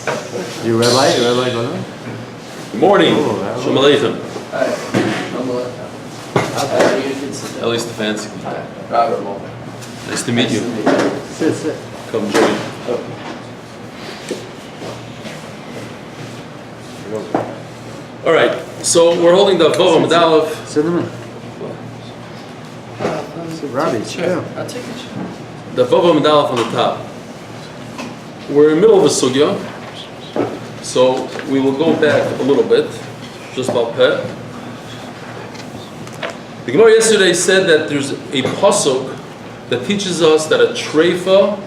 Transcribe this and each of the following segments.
You rabbi? Good morning. Shalom Aleichem. Eli Stefansky. Nice to meet you. Sit. Come join. All right, so we're holding the Daf Yomi Menachos. Sit him in. Robbie, chill. I'll take it. The Daf Yomi Menachos on the top. We're in the middle of a sugya, so we will go back a little bit, just about pet. The Gemara yesterday said that there's a pasuk that teaches us that a treifa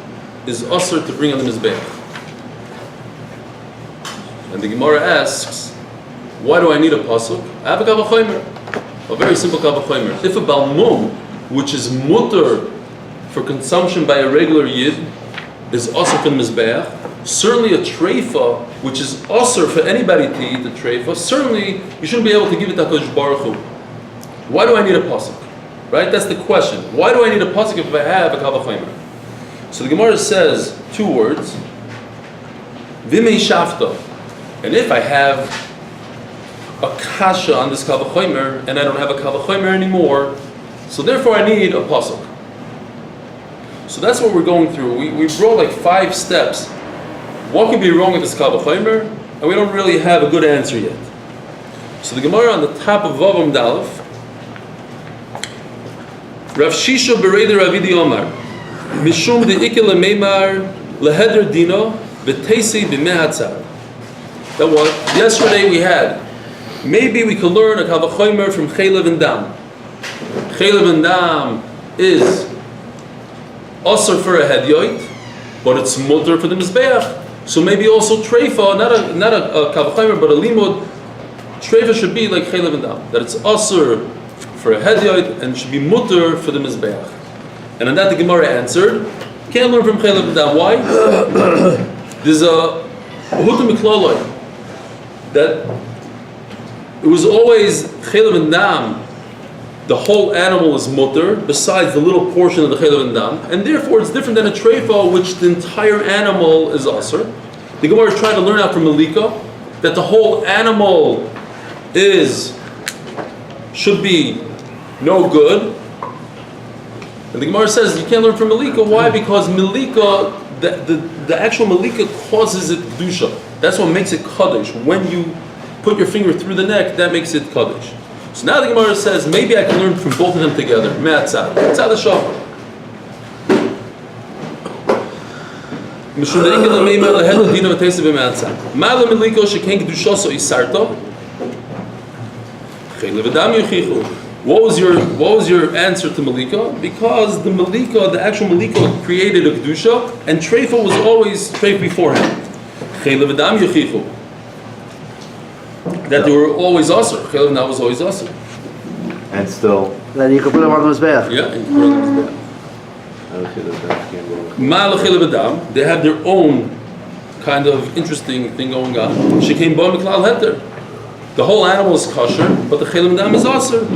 is usher to bring on the mizbeach. And the Gemara asks, why do I need a pasuk? I have a kavachomer, a very simple kavachomer. If a balmum, which is mutter for consumption by a regular yid, is usher for the mizbeach, certainly a treifa, which is usher for anybody to eat the treifa, certainly you shouldn't be able to give it to HaKadosh Baruch Hu. Why do I need a pasuk? Right? That's the question. Why do I need a pasuk if I have a kavachomer? So the Gemara says two words, vimei shafta. And if I have a kasha on this kavachomer and I don't have a kavachomer anymore, so therefore I need a pasuk. So that's what we're going through. We brought like 5 steps. What can be wrong with this kavachomer? And we don't really have a good answer yet. So the Gemara on the top of Vav Amud Aleph, Rav Shisha Bereder Ravidi Omar, Mishum de Ikel Meimar Leheder Dino V'Teisi B'Mehatzar. That was yesterday we had. Maybe we could learn a kavachomer from Chaylev and Dam. Chaylev and Dam is also for a hedyoit, but it's mutter for the mizbeach. So maybe also treifa, not a kavachomer, but a limud. Treifa should be like Chaylev and Dam, that it's also for a hedyoit and should be mutter for the mizbeach. And on that the Gemara answered, can't learn from Chaylev and Dam. Why? There's a hutam miklaloi that it was always Chaylev and Dam. The whole animal is mutter, besides the little portion of the Chaylev and Dam, and therefore it's different than a treifa, which the entire animal is asur. The Gemara is trying to learn out from Malika that the whole animal should be no good. And the Gemara says you can't learn from Malika. Why? Because Malika, the actual Malika causes it kedusha. That's what makes it kaddish. When you put your finger through the neck, that makes it kaddish. So now the Gemara says, maybe I can learn from both of them together. Me'atzad. Me'atzad the-shofar. Mishum de'ikil ha'meimah lehed l'dina v'teisi b'me'atzad. Ma'ala miliko shekein kedushaso isarto. Chaylev v'dam yuchichu. What was your answer to Malika? Because the Malika, the actual Malika created a kedusha, and treifa was always treifa beforehand. Chaylev v'dam yuchichu. That they were always asur. Chaylev now was always asur. And still. Then you can put them on the mizbeach. Yeah, you can put them on the mizbeach. They have their own kind of interesting thing going on. She came by Miklal Heter. The whole animal is kosher, but the Chaylev Dam is asur.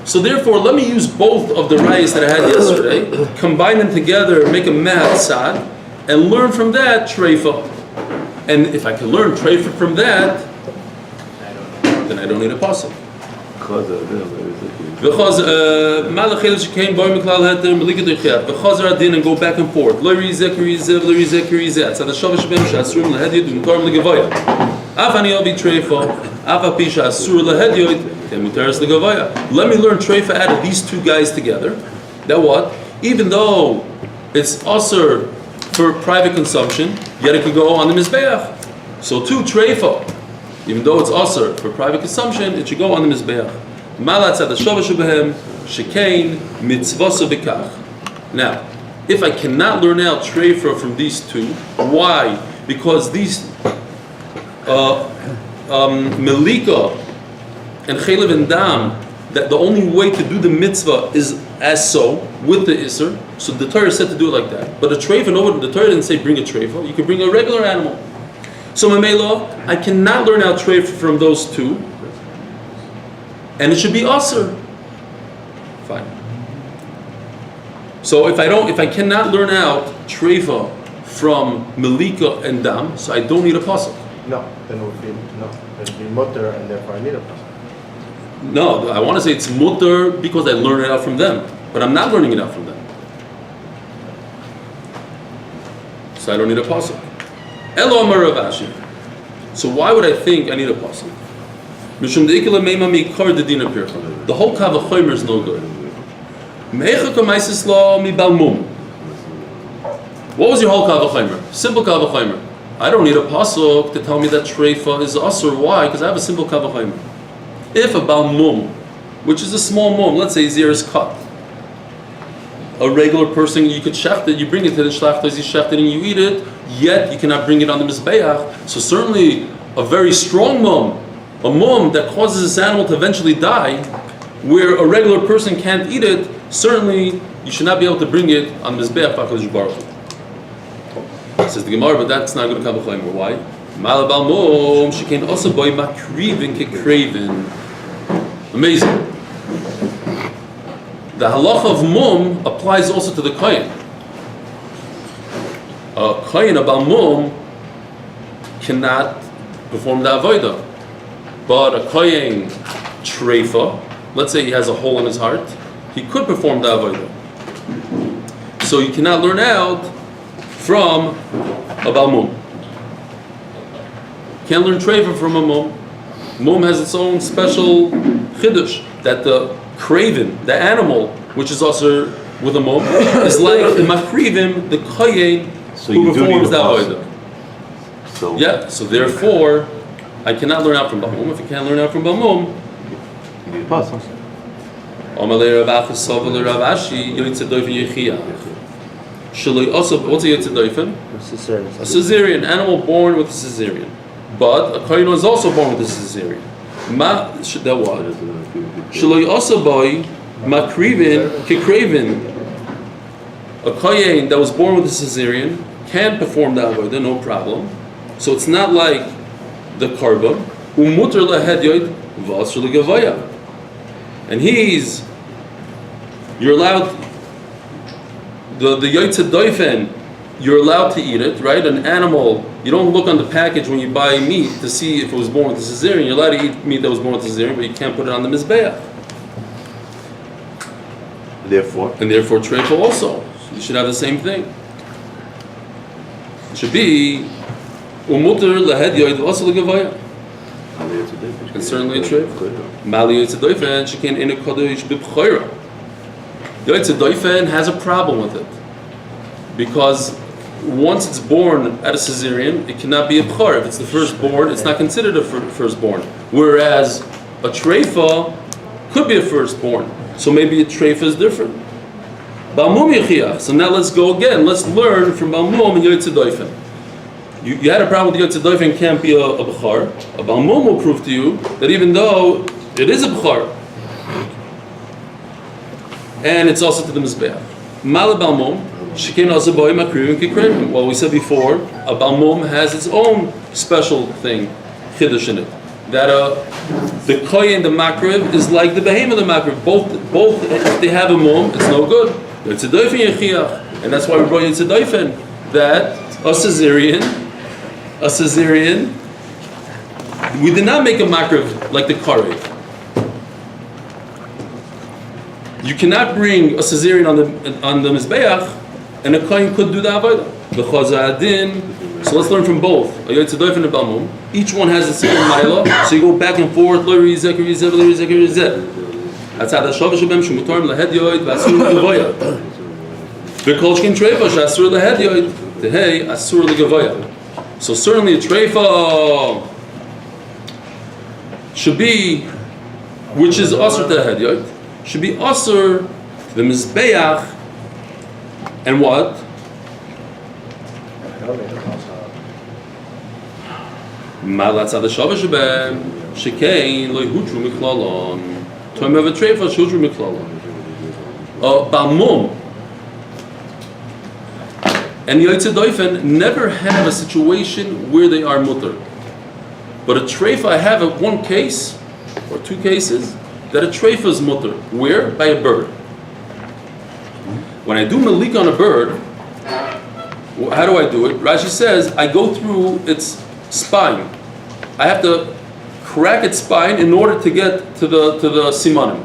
So therefore, let me use both of the rayas that I had yesterday, combine them together, make a me'atzad, and learn from that treifa. And if I can learn treifa from that, then I don't need a pasuk. And go back and forth. Let me learn treifa out of these two guys together. That what? Even though it's asur for private consumption, yet it could go on the mizbeach. So two treifa, even though it's asur for private consumption, it should go on the mizbeach. Now, if I cannot learn out treifa from these two, why? Because these Melika and Chaylev and Dam, that the only way to do the mitzvah is as so, with the Isser. So the Torah said to do it like that. But a treifa, the Torah didn't say bring a treifa. You can bring a regular animal. So Mamela, I cannot learn out treifa from those two, and it should be asur. Fine. So if I cannot learn out treifa from Melika and Dam, so I don't need a pasuk. No, then it would be mutter, and therefore I need a pasuk. No, I want to say it's mutter because I learned it out from them, but I'm not learning it out from them. So I don't need a pasuk. Elo Amar Rav Ashi. So why would I think I need a pasuk? Mishum deikele meima mikar dedina pircha. The whole kavachomer is no good. Meicha kamaisis lo mi balmum. What was your whole kavachomer? Simple kavachomer. I don't need a pasuk to tell me that treifa is asur. Why? Because I have a simple kavachomer. If a balmum, which is a small mum, let's say his ear is cut, a regular person, you could shecht it, you bring it to the shlachtos, you shecht it and you eat it, yet you cannot bring it on the mizbeach. So certainly a very strong mum, a mum that causes this animal to eventually die, where a regular person can't eat it, certainly you should not be able to bring it on the mizbeach b'HaKadosh Baruch Hu. Says the Gemara, but that's not going to come b'chayim. Why? Malabal mum shekain also boy makrivin kekravin. Amazing. The halacha of mum applies also to the kohen. A kohen about mum cannot perform the avodah, but a kohen treifa, let's say he has a hole in his heart, he could perform the avodah. So you cannot learn out from a balmum. Can't learn treifa from a mum. Mum has its own special chiddush that the craven, the animal, which is also with a mum, is like the makrivim, the kohen, who performs the avodah. So Yeah, so therefore, I cannot learn out from balmum. If you can't learn out from balmum, you need a pasuk. Amalei Rav Achasav Rav Ashi Yotzei Doifen Yechia. Shaloi also, what's a Yotzei Doifen? A cesarean, animal born with a cesarean. But a kohen is also born with a cesarean. That what? Shaloi also boy makrivin kekravin. A kohen that was born with a cesarean can perform the avodah, no problem. So it's not like the karban. Umuter lahedyoid v'asr legavaya. And you're allowed, the yotzei doifen, you're allowed to eat it, right? An animal, you don't look on the package when you buy meat to see if it was born with a cesarean. You're allowed to eat meat that was born with a cesarean, but you can't put it on the mizbeach. Therefore, treifa also. You should have the same thing. It should be umuter lahedyoid v'asr legavaya. And certainly a treifa. Mali yotzei doifen shekain ena kodesh b'bchoira. The yotzei doifen has a problem with it because once it's born at a cesarean, it cannot be a bchor. If it's the firstborn, it's not considered a firstborn. Whereas a treifa could be a firstborn. So maybe a treifa is different. Balmum yechia. So now let's go again. Let's learn from balmum and yotzei doifen. You had a problem with yotzei doifen can't be a bchor. A balmum will prove to you that even though it is a bchor, and it's also to the mizbeach. Mal balmum shekain also boy makrivin kekravin. Well, we said before, a balmum has its own special thing, chiddush in it. That the kohen, the makriv, is like the behemoth, the makriv. Both, if they have a mum, it's no good. Yotzei doifen yechiach, and that's why we brought yotzei doifen. That a cesarean, we did not make a makriv like the karev. You cannot bring a cesarean on the mizbeach, and a kohen could do the avodah. The chazadin. So let's learn from both. A yotzei doifen and balmum. Each one has its own mila. So you go back and forth. Lo rizek, rizek, lo rizek, rizek. That's how the shavash shabem shemutarm lahedyoid v'asur legavoya. V'kol shkin treifa she'asur lahedyoid tehei asur legavoya. So certainly a treifa should be, which is asur tehedyoid, should be asur the mizbeach, and what? Malatz ad shavash shabem shekain lo yhutru miklalon. Time of a treifa shutru miklalon. Balmum and the yotzei doifen never have a situation where they are mutter. But a treifa, I have one case or two cases that a treifa is mutter. Where? By a bird. When I do malik on a bird, How do I do it? Rashi says, I go through its spine. I have to crack its spine in order to get to the simanim.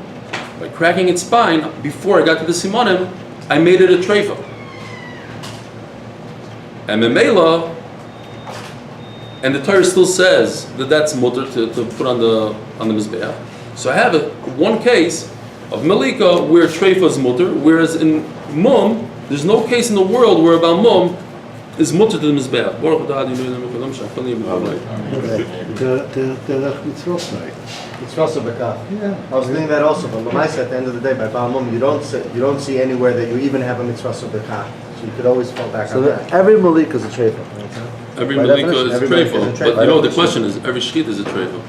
By cracking its spine, before I got to the simanim, I made it a treifa. And memela, and the Torah still says that that's mutter to put on the mizbeach. So I have one case of malika where treifa is mutter, whereas in mum, there's no case in the world where about mum is mutter to the mizbeach. It's also bekaf. Yeah. I was thinking that also, but Lamaisa, at the end of the day, by Baal Mum, you don't see anywhere that you even have a mitzvah bekaf. So you could always fall back on that. Every malika is a treifa. Every malika is a treifa. But you know, the question is, every shechita is a treifa.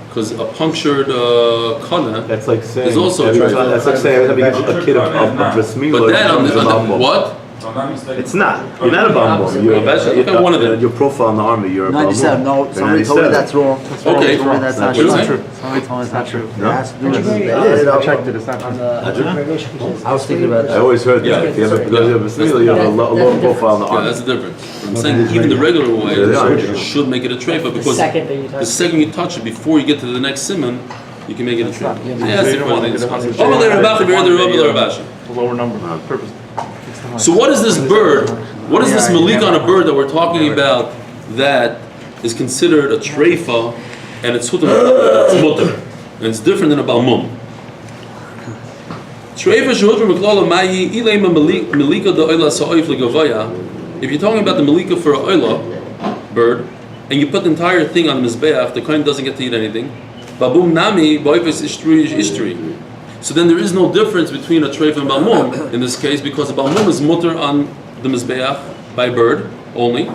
Because a punctured kana That's like saying is also a treifa. That's like saying having a kid of bris milah. But then on the what? It's not. You're not a bambam. Look at one of them. Your profile in the army, you're a bambam. 97. No, somebody told me that's wrong. Okay. Somebody told me that's not What is true. it? Somebody told me it's not true. No? It has to do with It is. I checked it. It's not true. I was thinking about I that. always heard Yeah. that. If you have a bris milah, you have a low profile in the Yeah, army. that's the difference. I'm saying even the regular way should make it a treifa because the second you touch it before you get to the next simon, you can make it a treifa. Yeah, that's the point. The lower number on purpose. So what is this bird? What is this malik on a bird that we're talking about that is considered a treifa and it's mutter and it's different than a balmum? Treifa shehudra miklala mayi ilema malika da oila sa'oif legavaya. If you're talking about the malika for a oila bird and you put the entire thing on the mizbeach, the kohen doesn't get to eat anything. Babum nami boifes ishtri is ishtri. So then there is no difference between a treifa and balmum in this case because a balmum is mutter on the mizbeach by bird only,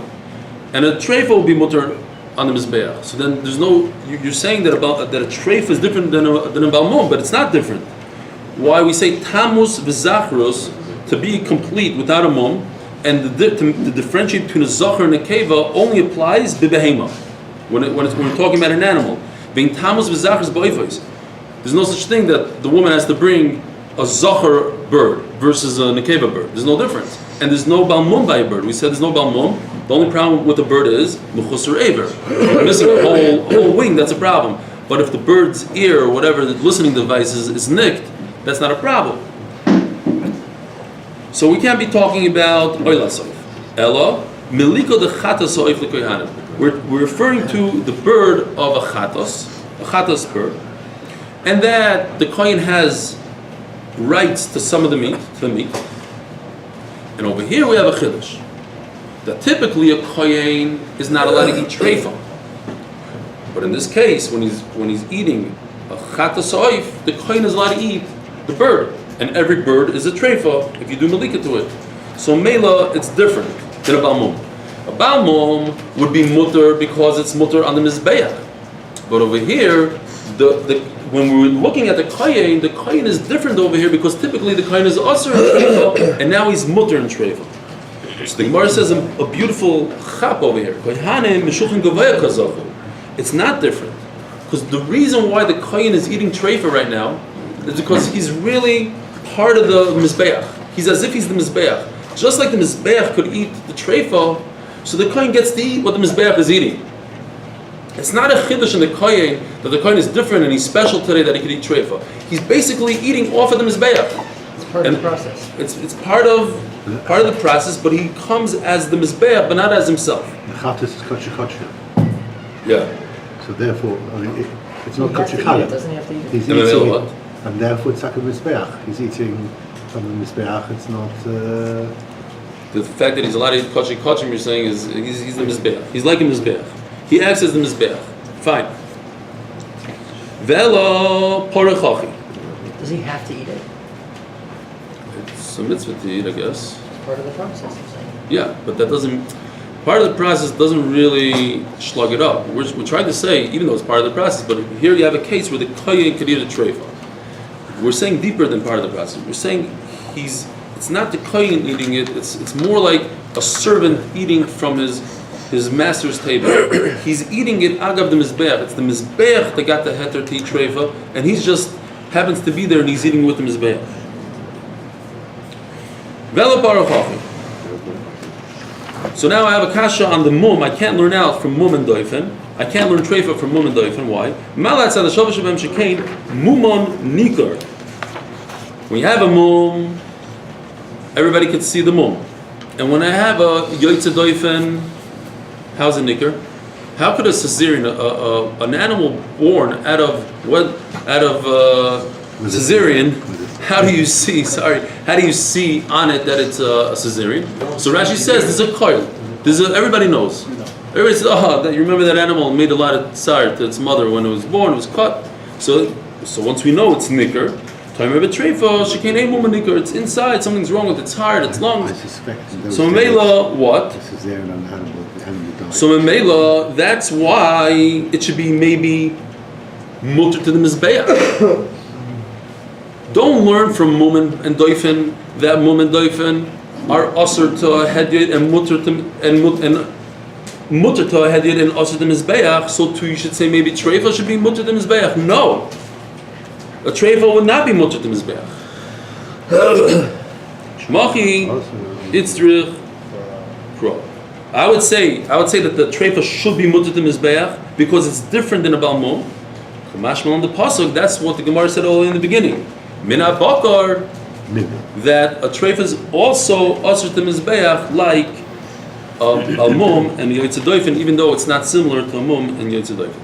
and a treifa will be mutter on the mizbeach. So then there's no. You're saying that a treifa is different than a balmum, but it's not different. Why we say tamus v'zachrus to be complete without a mum, and the differentiate between a zachar and a keva only applies b'behema when we're talking about an animal. Being tamus v'zachrus b'oifos. There's no such thing that the woman has to bring a zachar bird versus a nekeva bird. There's no difference. And there's no balmum by a bird. We said there's no balmum. The only problem with the bird is mechusar aver. Missing a whole wing, that's a problem. But if the bird's ear or whatever the listening device is nicked, that's not a problem. So we can't be talking about oilasoif. Ella, miliko de chatasoif lekoyanim. We're referring to the bird of a chatos bird. And that the kohen has rights to some of the meat, And over here we have a chiddush that typically a kohen is not allowed to eat treifa. But in this case, when he's eating a chatas oif, the kohen is allowed to eat the bird, and every bird is a treifa if you do malika to it. So mela, it's different than a balmum. A balmum would be mutter because it's mutter on the mizbeach. But over here, when we're looking at the kohen is different over here because typically the kohen is asur in treifa, and now he's mutter in treifa. So the Gemara says a beautiful chap over here. It's not different because the reason why the kohen is eating treifa right now is because he's really part of the mizbeach. He's as if he's the mizbeach. Just like the mizbeach could eat the treifa, so the kohen gets to eat what the mizbeach is eating. It's not a chiddush in the kohen that the kohen is different and he's special today that he could eat treifa. He's basically eating off of the mizbeach. It's part of the process. It's part of the process, but he comes as the mizbeach, but not as himself. The chatas is kosher. Yeah. So therefore, I mean, it's not kosher. Doesn't he have to eat it? He's No, eating, what? and therefore it's like a mizbeach. He's eating from the mizbeach. It's not. The fact that he's allowed to eat kachim, you're saying is he's the mizbeach. He's like a mizbeach. He acts as the mizbeach. Fine. Velo porechachi. Does he have to eat it? It's a mitzvah to eat, I guess. It's part of the process, I'm saying. Yeah, but that doesn't. Part of the process doesn't really slug it up. We're trying to say, even though it's part of the process, but here you have a case where the kohen could eat a treifa. We're saying deeper than part of the process. We're saying it's not the kohen eating it. It's more like a servant eating from his master's table. He's eating it agav the mizbeach. It's the mizbeach that got the heter to eat treifa, and he just happens to be there and he's eating with the mizbeach. Velo parachachi. So now I have a kasha on the mum. I can't learn out from mum and doifen. I can't learn treifa from mum and doifen. Why? Malatz al shavah shabem shekain mumon nikar. When you have a mum, everybody can see the mum. And when I have a yoytze doifen, how's a nikar? How could a cesarean, an animal born out of cesarean, how do you see? How do you see on it that it's a cesarean? So Rashi says there's a coil. Everybody knows. Everybody says, that you remember that animal made a lot of tsar to its mother when it was born. It was cut. So once we know it's nikar, it's inside. Something's wrong with its heart, its lungs. I suspect. So Mela, what? This is there an animal died. So in Mela, that's why it should be maybe mutter to the mizbeach. Don't learn from mum and doifen that mum and doifen are usher to a hedyot and mutter to a hedyot and usher to mizbeach. So too, you should say maybe treifa should be mutter to mizbeach. No, a treifa would not be mutter to mizbeach. Shmachi itzrich kro. I would say that the treifa should be mutter to mizbeach because it's different than a balmum. Mashmal on the pasuk. That's what the Gemara said all in the beginning. Mina bakar, that a treifa is also usher to mizbeach like a mum and yoytze doifen, even though it's not similar to a mum and yoytze doifen.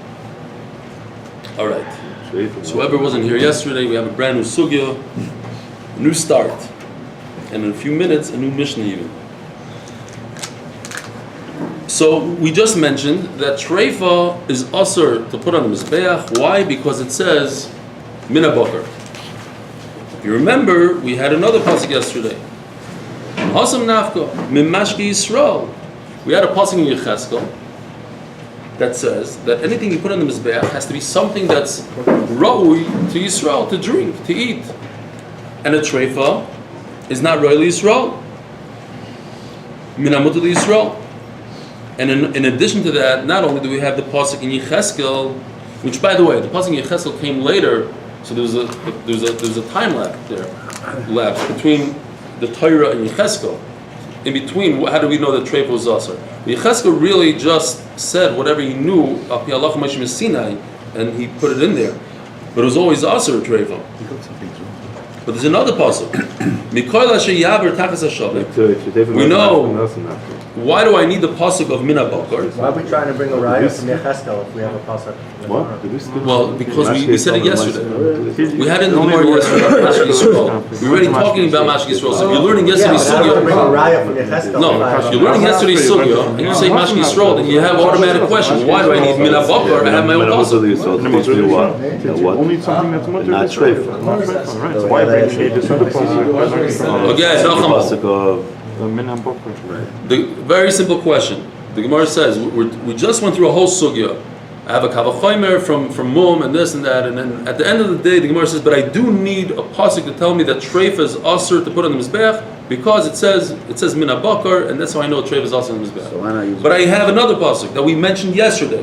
All right. So whoever wasn't here yesterday, we have a brand new sugya, a new start, and in a few minutes, a new mishnah even. So we just mentioned that treifa is usher to put on the mizbeach. Why? Because it says mina bakar. You remember, we had another pasuk yesterday. Hasam nafka mimashki Yisrael. We had a pasuk in Yecheskel that says that anything you put on the mizbeach has to be something that's ra'ui to Yisrael, to drink, to eat. And a treifa is not ra'ui to Yisrael. Minamutu to Yisrael. And in addition to that, not only do we have the pasuk in Yecheskel, which by the way, the pasuk in Yecheskel came later. So there's a time lapse between the Torah and Yecheskel. In between, how do we know that treifa was asur? Yecheskel really just said whatever he knew of Yalach Moshe Sinai, and he put it in there. But it was always asur treifa. But there's another pasuk. We know. Why do I need the pasuk of mina bakar? Why are we trying to bring a raya from Yecheskel if we have a pasuk? What? Well, because we said it yesterday. We had it in the Gemara yesterday about Mashki Yisrael. We were already talking about Mashki Yisrael. So if you're learning yesterday's sugya. Bring a raya from Yecheskel. No, if you're learning yesterday's sugya and you say Mashki Yisrael, then you have automatic question. Why do I need mina bakar? I have my own pasuk. Only something that's much Not treifa. Right. So why bring this other pasuk? Again, Right. the very simple question. The Gemara says we just went through a whole sugya. I have a kavachomer from mum and this and that, and then at the end of the day, the Gemara says, but I do need a pasuk to tell me that treifa is asur to put on the mizbeach because it says mina bakar, and that's how I know treifa is asur on the mizbeach. So why not use But I have another pasuk that we mentioned yesterday,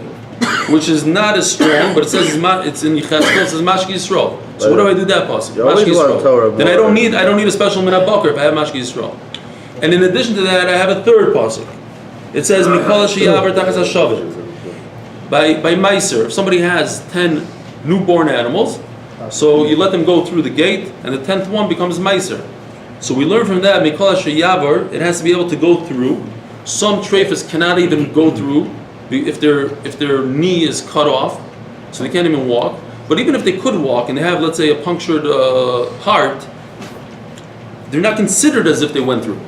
which is not as strong, but it says it's in Yecheskel. It says Mashki Yisrael. So what do I do that pasuk? You always Mashki want Torah Yisrael. Then I don't need a special mina bakar if I have Mashki Yisrael. And in addition to that, I have a third pasuk. It says Mikol Sheyaver Tachas Hashavah. By Meiser, if somebody has 10 newborn animals, so you let them go through the gate, and the 10th one becomes Meiser. So we learn from that Mikol Sheyaver, it has to be able to go through. Some treifas cannot even go through if their knee is cut off, so they can't even walk. But even if they could walk and they have, let's say, a punctured heart, they're not considered as if they went through.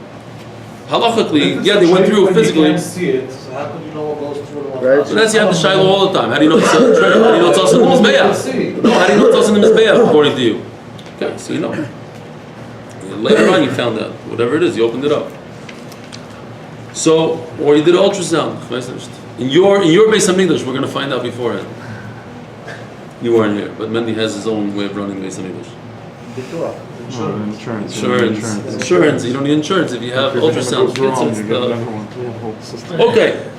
Halachically, yeah, they went through physically. You can't see it, so how could you know what goes through and what Right. doesn't? So that's you have the shiloh all the time. How do you know it's also in the mizbeach? No, how do you know it's also in the mizbeach according to you? Okay, so you know. Later on, you found out whatever it is. You opened it up. So, or you did an ultrasound. In your Beis Hamikdash, we're going to find out beforehand. You weren't here, but Mendy has his own way of running Beis Hamikdash. Insurance. You don't need insurance if you have ultrasound. Okay.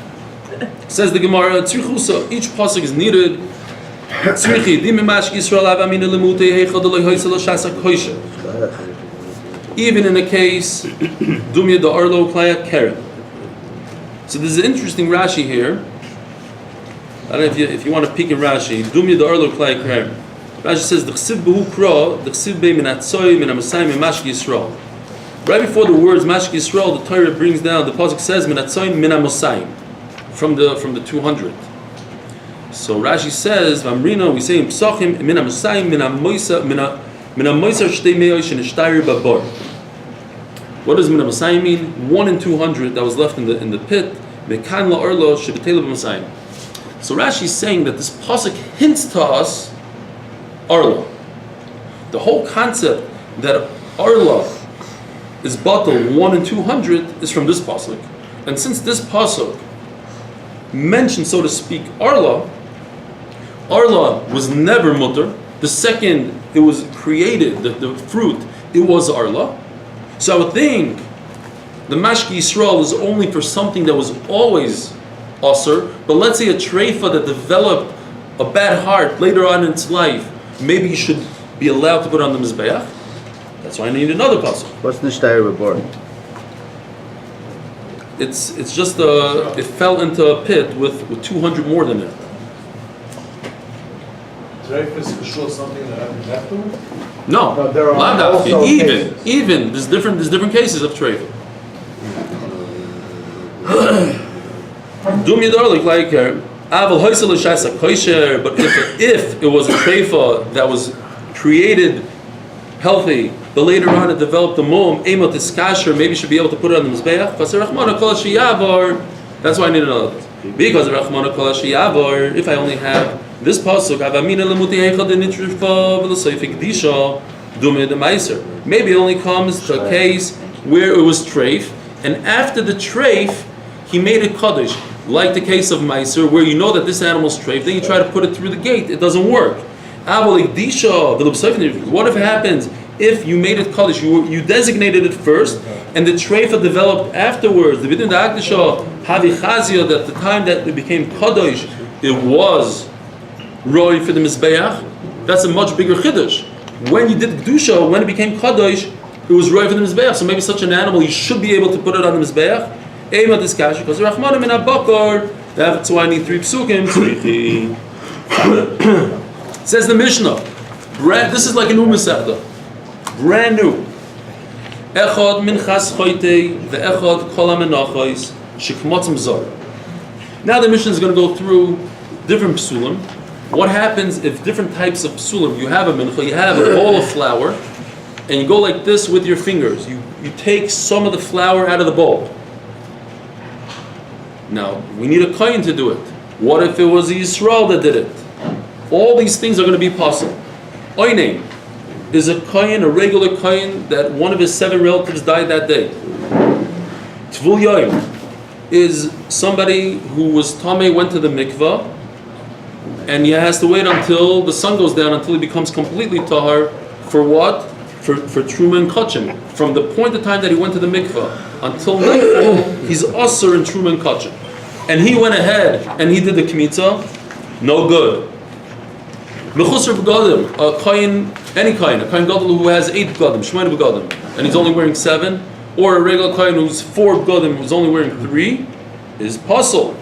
Says the Gemara, Tzrichusa, each pasuk is needed. Even in a case, Dumya da Arlo Klaya Keren. So there's an interesting Rashi here. I don't know if you want to peek in Rashi. Dumi the Arlo Klai Krem. Rashi says, "D'chsiv behu kro, d'chsiv be min atzoy min amasayim min mashki Yisrael." Right before the words mashki Yisrael, the Torah brings down. The pasuk says, "Min atzoy min amasayim," from the 200. So Rashi says, "Vamrina." We say in Psachim, "Min amasayim min amoisa shtei meosh nishtayir babor." What does min amasayim mean? 1 in 200 that was left in the pit. Mekan la arlo shebetela b'masayim. So Rashi is saying that this pasuk hints to us Arla. The whole concept that Arla is batal 1 in 200 is from this pasuk. And since this pasuk mentions, so to speak, Arla was never mutter. The second it was created, the fruit, it was Arla. So I would think the Mashki Yisrael is only for something that was always Asr, but let's say a treifa that developed a bad heart later on in its life, maybe you should be allowed to put on the Mizbeach. That's why I need another pasuk. What's Nishtayr Babor? It's just it fell into a pit with 200 more than it. Treif is for sure something that happened afterwards? No, No, there are Lav dafki. also even there's different cases of treifa. Dum yadar like aval hoysel l'shasa kosher. But if it was a treifa that was created healthy, but later on it developed a mum, emot iskasher, maybe you should be able to put it on the mizbeach. That's why I need another. Because Rachmana kol sheyavor, if I only have this pasuk, avamina lemuti heichad nitrifa v'l'soifik disha dume de meiser. Maybe it only comes to a case where it was treif, and after the treif, he made it kaddish, like the case of meiser, where you know that this animal's treif, then you try to put it through the gate, it doesn't work. What if it happens if you made it kaddish, you designated it first, and the treifa developed afterwards? The bidin da'akdisha havi chazia, that the time that it became kaddish, it was roy for the mizbeach. That's a much bigger chiddush. When you did kedusha, when it became kaddish, it was roy for the mizbeach. So maybe such an animal, you should be able to put it on the mizbeach. Ema diskash, because rachmana min abakar. That's why I need 3 psukim. Says the Mishnah. This is like a new Masechta. Brand new. Echad minchas choytei ve'echad kol hamenachos shekmotzim zor. Now the Mishnah is going to go through different psulim. What happens if different types of psulim? You have a mincha, you have a bowl of flour, and you go like this with your fingers. You take some of the flour out of the bowl. Now we need a kohen to do it. What if it was a Yisrael that did it? All these things are going to be possible. Oinei is a kohen, a regular kohen, that one of his 7 relatives died that day. Tvul yoyim is somebody who was tamei, went to the mikvah, and he has to wait until the sun goes down, until he becomes completely tahar. For what? For truma and kachim. From the point of time that he went to the mikvah until nightfall, he's usher in truma and kachim. And he went ahead and he did the kmitza, no good. Mechusar b'gadim, a kohen, any kohen, a kohen gadol who has 8 b'gadim, shmein b'gadim, and he's only wearing 7, or a regular kohen who's 4 b'gadim, who's only wearing 3, is puzzle.